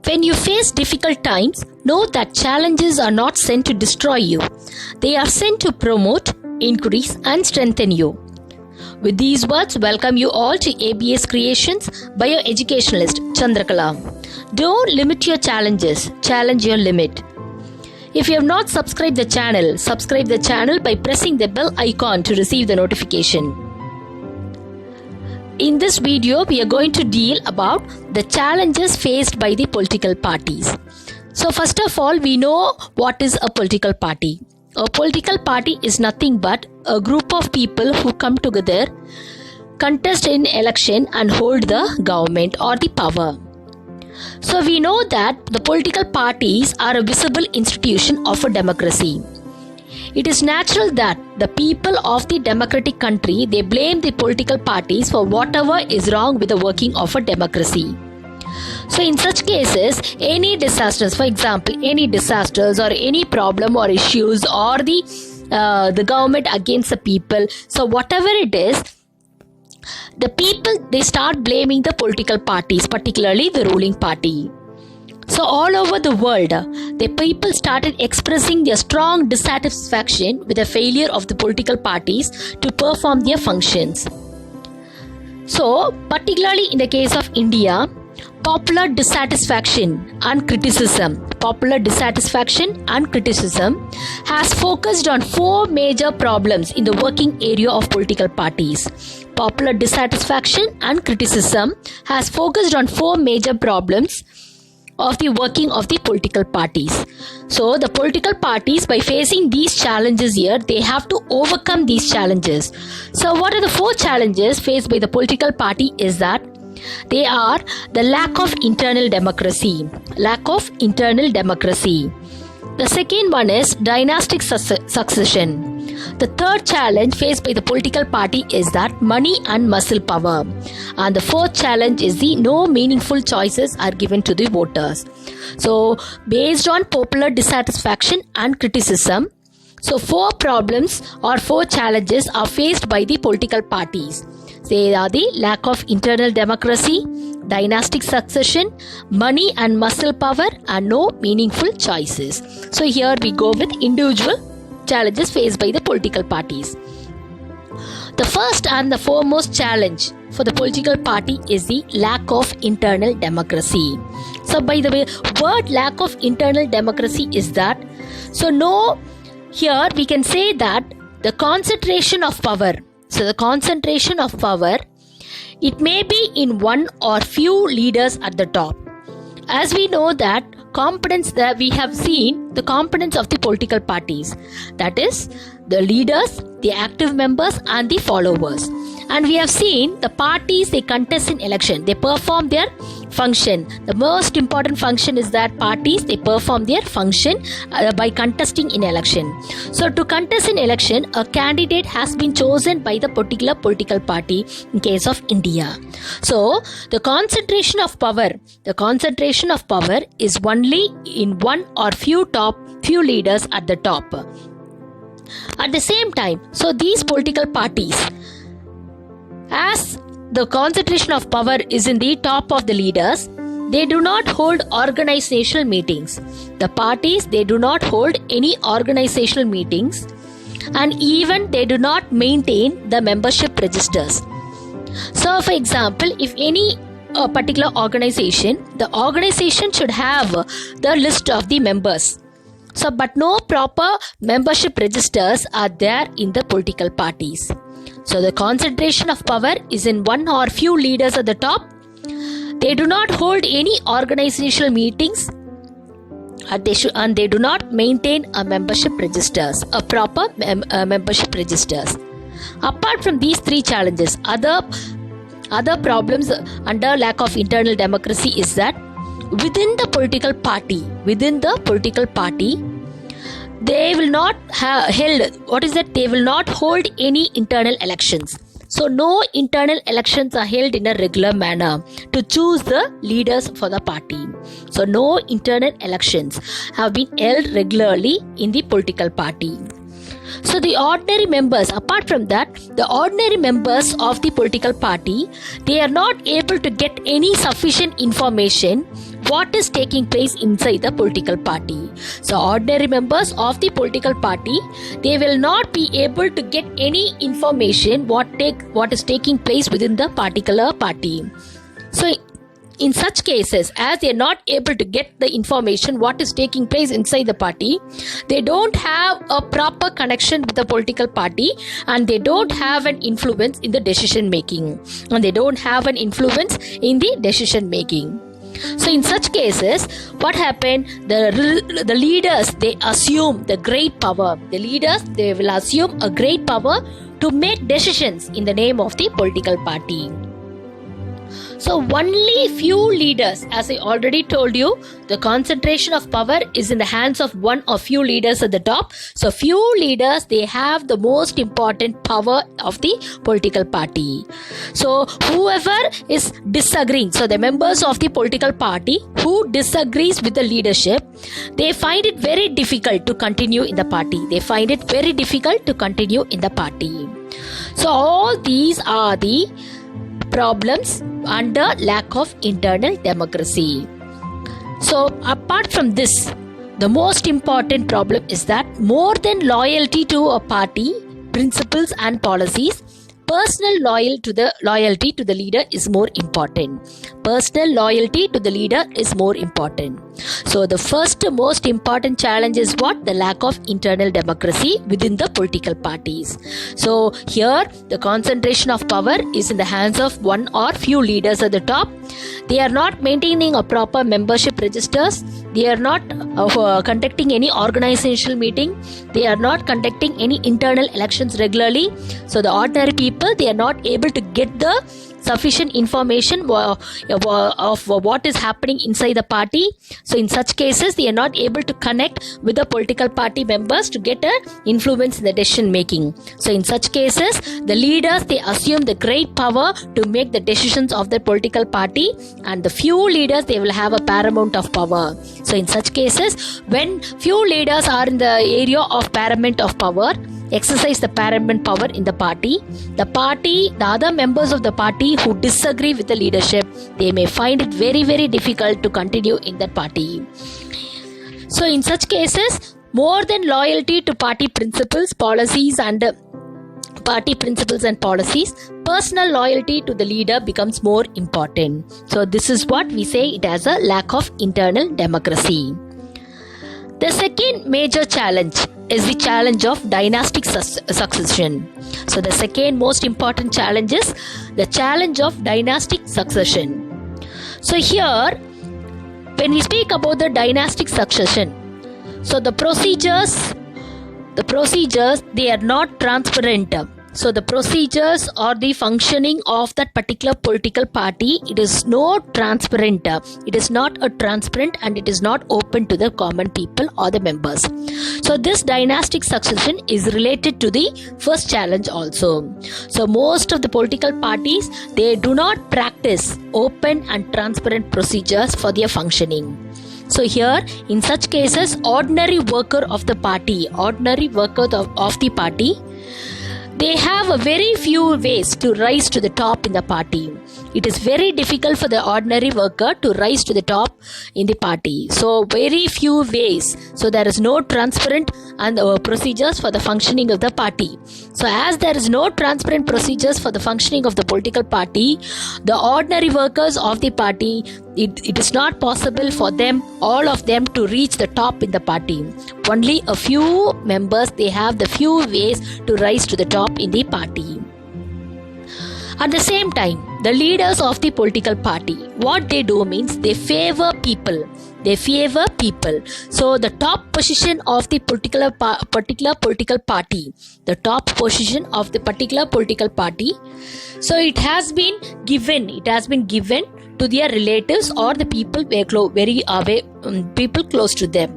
When you face difficult times, know that challenges are not sent to destroy you. They are sent to promote, increase and strengthen you. With these words, welcome you all to ABS Creations Bioeducationalist Chandrakala. Don't limit your challenges, challenge your limit. If you have not subscribed the channel, subscribe the channel by pressing the bell icon to receive the notification. In this video, we are going to deal about the challenges faced by the political parties. So first of all, we know what is a political party. A political party is nothing but a group of people who come together, contest in election and hold the government or the power. So we know that the political parties are a visible institution of a democracy. It is natural that the people of the democratic country, they blame the political parties for whatever is wrong with the working of a democracy. So in such cases, any disasters, for example, any disasters or any problem or issues or the government against the people, so whatever it is, the people, they start blaming the political parties, particularly the ruling party. So all over the world, the people started expressing their strong dissatisfaction with the failure of the political parties to perform their functions. So particularly in the case of India, popular dissatisfaction and criticism has focused on four major problems in the working area of political parties. Popular dissatisfaction and criticism has focused on four major problems of the working of the political parties. So the political parties, by facing these challenges here, they have to overcome these challenges. So what are the four challenges faced by the political party is that they are the lack of internal democracy. The second one is dynastic succession. The third challenge faced by the political party is that money and muscle power. And the fourth challenge is the no meaningful choices are given to the voters. So based on popular dissatisfaction and criticism, so four problems or four challenges are faced by the political parties. They are the lack of internal democracy, dynastic succession, money and muscle power, and no meaningful choices. So here we go with individual challenges faced by the political parties. The first and the foremost challenge for the political party is the lack of internal democracy. So by the way, word lack of internal democracy is that, so no, here we can say that the concentration of power. So the concentration of power, it may be in one or few leaders at the top. As we know that competence, that we have seen the competence of the political parties, that is the leaders, the active members and the followers. And we have seen the parties, they contest in election, they perform their function. The most important function is that parties, they perform their function by contesting in election. So to contest in election, a candidate has been chosen by the particular political party in case of India. So the concentration of power is only in one or few leaders at the top. At the same time, so these political parties, as the concentration of power is in the top of the leaders, they do not hold organizational meetings. The parties, they do not hold any organizational meetings, and even they do not maintain the membership registers. So for example, if any particular organization, the organization should have the list of the members. So but no proper membership registers are there in the political parties. So the concentration of power is in one or few leaders at the top. They do not hold any organizational meetings, and they do not maintain a membership registers, a proper membership registers. Apart from these three challenges, other problems under lack of internal democracy is that within the political party, they will not they will not hold any internal elections. So no internal elections are held in a regular manner to choose the leaders for the party. So no internal elections have been held regularly in the political party. So the ordinary members, apart from that, the ordinary members of the political party, they are not able to get any sufficient information what is taking place inside the political party. So ordinary members of the political party, they will not be able to get any information what is taking place within the particular party. So in such cases, as they are not able to get the information what is taking place inside the party, they don't have a proper connection with the political party, and they don't have an influence in the decision making, and they don't have an influence in the decision making. So in such cases, what happened? The leaders, they assume the great power. The leaders, they will assume a great power to make decisions in the name of the political party. So only few leaders, as I already told you, the concentration of power is in the hands of one or few leaders at the top. So few leaders, they have the most important power of the political party. So whoever is disagreeing, so the members of the political party who disagrees with the leadership, they find it very difficult to continue in the party. They find it very difficult to continue in the party. So all these are the problems under lack of internal democracy. So apart from this, the most important problem is that more than loyalty to a party, principles and policies, personal loyalty to the leader is more important. Personal loyalty to the leader is more important. So the first most important challenge is what? The lack of internal democracy within the political parties. So here the concentration of power is in the hands of one or few leaders at the top. They are not maintaining a proper membership registers. They are not conducting any organizational meeting. They are not conducting any internal elections regularly. So the ordinary people, they are not able to get the sufficient information of what is happening inside the party. So in such cases, they are not able to connect with the political party members to get an influence in the decision making. So in such cases, the leaders, they assume the great power to make the decisions of the political party, and the few leaders, they will have a paramount of power. So in such cases, when few leaders are in the area of paramount of power, exercise the paramount power in the party, the other members of the party who disagree with the leadership, they may find it very, very difficult to continue in that party. So in such cases, more than loyalty to party principles, policies and personal loyalty to the leader becomes more important. So this is what we say it as a lack of internal democracy. The second major challenge is the challenge of dynastic succession. So the second most important challenge is the challenge of dynastic succession. So here, when we speak about the dynastic succession, so the procedures, they are not transparent. So the procedures or the functioning of that particular political party, it is not transparent. It is not a transparent, and it is not open to the common people or the members. So this dynastic succession is related to the first challenge also. So most of the political parties, they do not practice open and transparent procedures for their functioning. So here, in such cases, ordinary worker of the party, they have a very few ways to rise to the top in the party. It is very difficult for the ordinary worker to rise to the top in the party. So very few ways. So there is no transparent and procedures for the functioning of the party. So as there is no transparent procedures for the functioning of the political party, the ordinary workers of the party, it is not possible for them, all of them, to reach the top in the party. Only a few members, they have the few ways to rise to the top in the party. At the same time, the leaders of the political party, what they do means they favor people. So the top position of the particular political party, so it has been given to their relatives or the people very away, people close to them.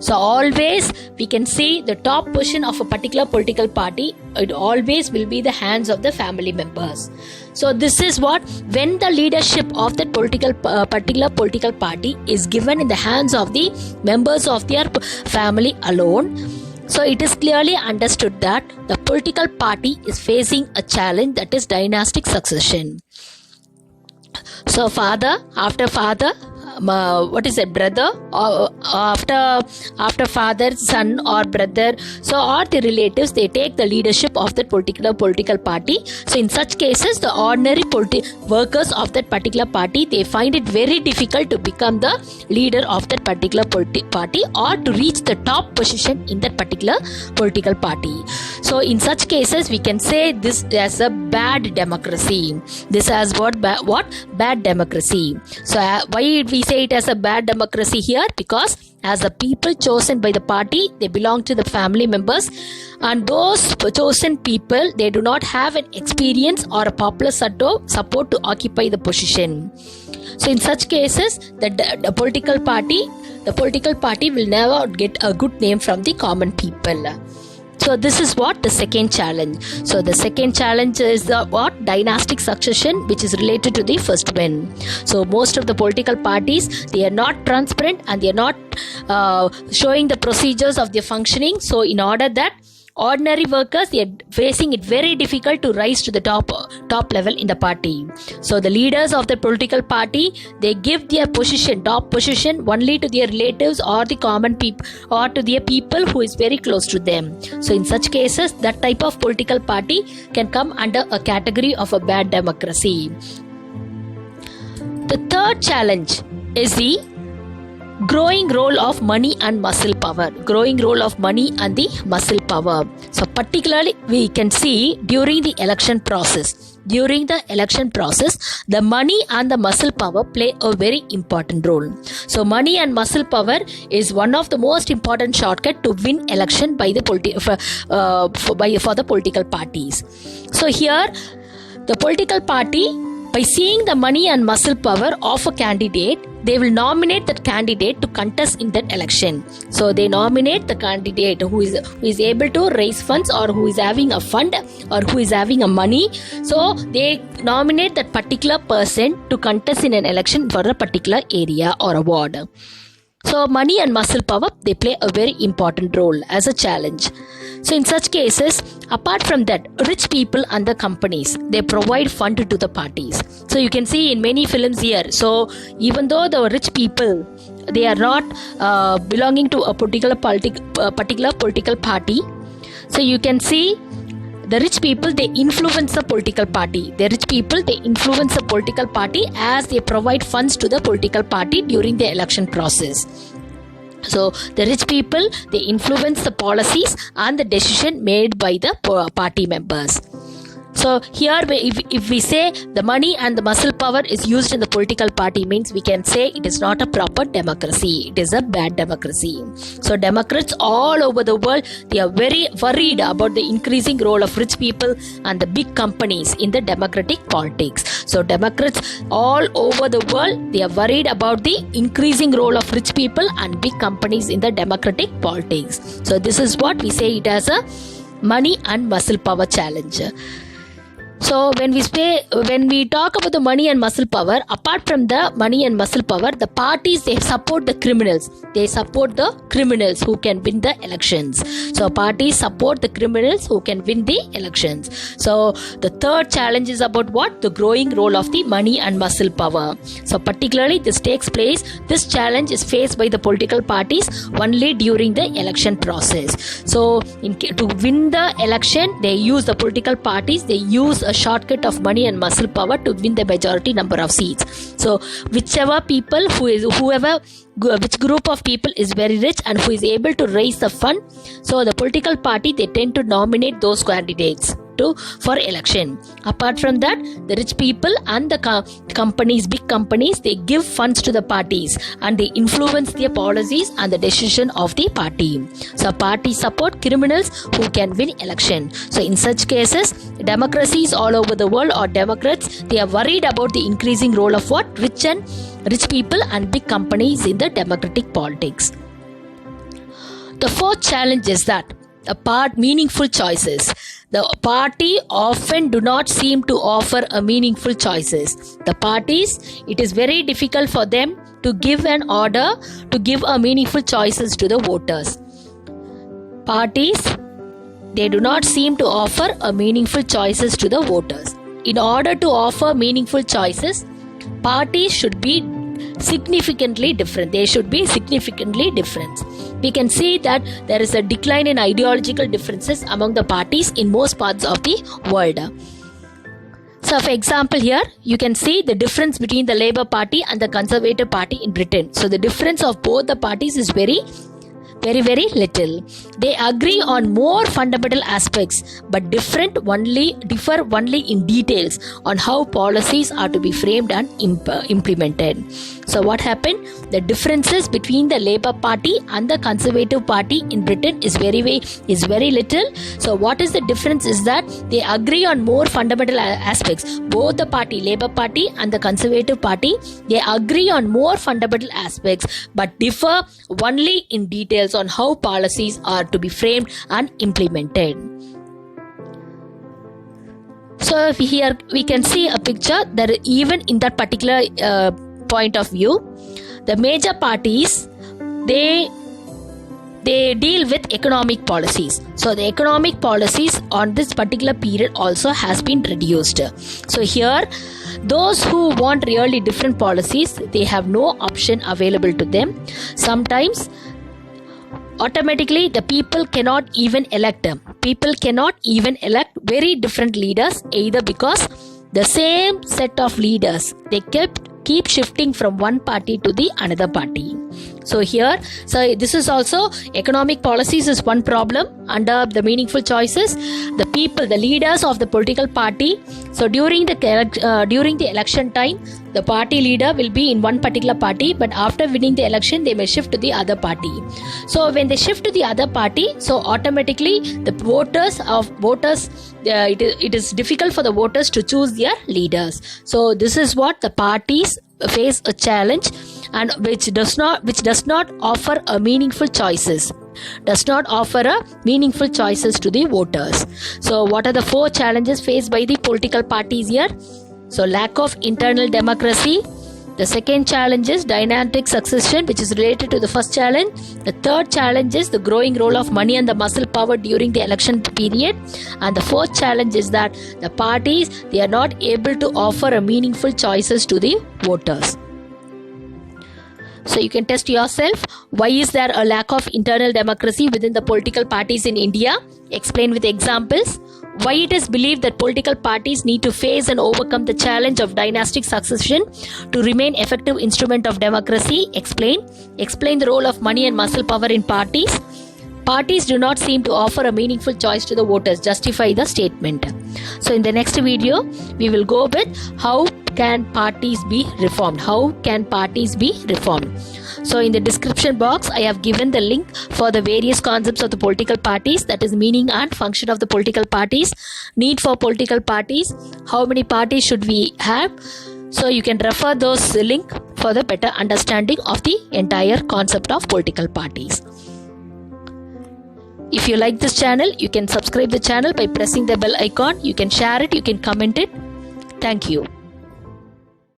So always we can see the top position of a particular political party, it always will be the hands of the family members. So this is what, when the leadership of that particular political party is given in the hands of the members of their family alone, so it is clearly understood that the political party is facing a challenge, that is dynastic succession. So father after father, what is it, brother, or after father, son or brother, so or the relatives, they take the leadership of that particular political party. So in such cases, the ordinary workers of that particular party, they find it very difficult to become the leader of that particular party or to reach the top position in that particular political party. So in such cases, we can say this as a bad democracy. This has what bad democracy. So why we say it as a bad democracy here? Because as the people chosen by the party, they belong to the family members, and those chosen people, they do not have an experience or a popular support to occupy the position. So in such cases, the political party will never get a good name from the common people. So this is what the second challenge. So the second challenge is the dynastic succession, which is related to the first one. So most of the political parties, they are not transparent and they are not showing the procedures of their functioning. So in order that ordinary workers, they are facing it very difficult to rise to the top level in the party. So the leaders of the political party, they give their top position only to their relatives or the common people or to their people who is very close to them. So in such cases, that type of political party can come under a category of a bad democracy. The third challenge is the growing role of money and muscle power. Growing role of money and the muscle power. So particularly we can see during the election process. During the election process, the money and the muscle power play a very important role. So money and muscle power is one of the most important shortcut to win election by the for the political parties. So here, the political party, by seeing the money and muscle power of a candidate, they will nominate that candidate to contest in that election. So they nominate the candidate who is able to raise funds or who is having a fund or who is having a money. So they nominate that particular person to contest in an election for a particular area or a ward. So money and muscle power, they play a very important role as a challenge. So in such cases, apart from that, rich people and the companies, they provide fund to the parties. So you can see in many films here. So even though the rich people, they are not belonging to a particular political party, so you can see the rich people, they influence the political party. The rich people, they influence the political party as they provide funds to the political party during the election process. So the rich people, they influence the policies and the decision made by the party members. So here, if we say the money and the muscle power is used in the political party, means we can say it is not a proper democracy. It is a bad democracy. So Democrats all over the world, they are very worried about the increasing role of rich people and the big companies in the democratic politics. So Democrats all over the world, they are worried about the increasing role of rich people and big companies in the democratic politics. So this is what we say it as a money and muscle power challenge. So when we talk about the money and muscle power, apart from the money and muscle power, the parties, they support the criminals. They support the criminals who can win the elections. So parties support the criminals who can win the elections. So the third challenge is about what? The growing role of the money and muscle power. So particularly this challenge is faced by the political parties only during the election process. So to win the election, they use the political parties, they use a shortcut of money and muscle power to win the majority number of seats. So which group of people is very rich and who is able to raise the fund, so the political party, they tend to nominate those candidates for election. Apart from that, the rich people and the companies, big companies, they give funds to the parties and they influence their policies and the decision of the party. So parties support criminals who can win election. So in such cases, democracies all over the world or Democrats, they are worried about the increasing role of what? Rich people and big companies in the democratic politics. The fourth challenge is that meaningful choices. The party often do not seem to offer a meaningful choices. The parties, it is very difficult for them to give a meaningful choices to the voters. Parties, they do not seem to offer a meaningful choices to the voters. In order to offer meaningful choices, parties should be significantly different. They should be significantly different. We can see that there is a decline in ideological differences among the parties in most parts of the world. So, for example, here you can see the difference between the Labour Party and the Conservative Party in Britain. So, the difference of both the parties is very little. They agree on more fundamental aspects but differ only in details on how policies are to be framed and implemented. So what happened? The differences between the Labour Party and the Conservative Party in Britain is very little. So what is the difference is that they agree on more fundamental aspects. Both the party, Labour Party and the Conservative Party, they agree on more fundamental aspects but differ only in details on how policies are to be framed and implemented. So here we can see a picture that even in that particular point of view, the major parties, they deal with economic policies. So the economic policies on this particular period also has been reduced. So here, those who want really different policies, they have no option available to them. Sometimes automatically the people cannot even elect them. People cannot even elect very different leaders, either because the same set of leaders, they keep shifting from one party to the another party. So this is also economic policies is one problem under the meaningful choices. The people, the leaders of the political party, so during the election time, the party leader will be in one particular party, but after winning the election, they may shift to the other party. So when they shift to the other party, so automatically the it is difficult for the voters to choose their leaders. So this is what the parties face a challenge, and which does not offer a meaningful choices. Does not offer a meaningful choices to the voters. So what are the 4 challenges faced by the political parties here? So lack of internal democracy. The second challenge is dynastic succession, which is related to the first challenge. The third challenge is the growing role of money and the muscle power during the election period. And the fourth challenge is that the parties, they are not able to offer a meaningful choices to the voters. So you can test yourself. Why is there a lack of internal democracy within the political parties in India? Explain with examples. Why it is believed that political parties need to face and overcome the challenge of dynastic succession to remain effective instrument of democracy? Explain. Explain the role of money and muscle power in parties. Parties do not seem to offer a meaningful choice to the voters. Justify the statement. So in the next video, we will go with how can parties be reformed? How can parties be reformed? So in the description box, I have given the link for the various concepts of the political parties, that is meaning and function of the political parties, need for political parties, how many parties should we have. So you can refer those link for the better understanding of the entire concept of political parties. If you like this channel, you can subscribe the channel by pressing the bell icon. You can share it, you can comment it. Thank you.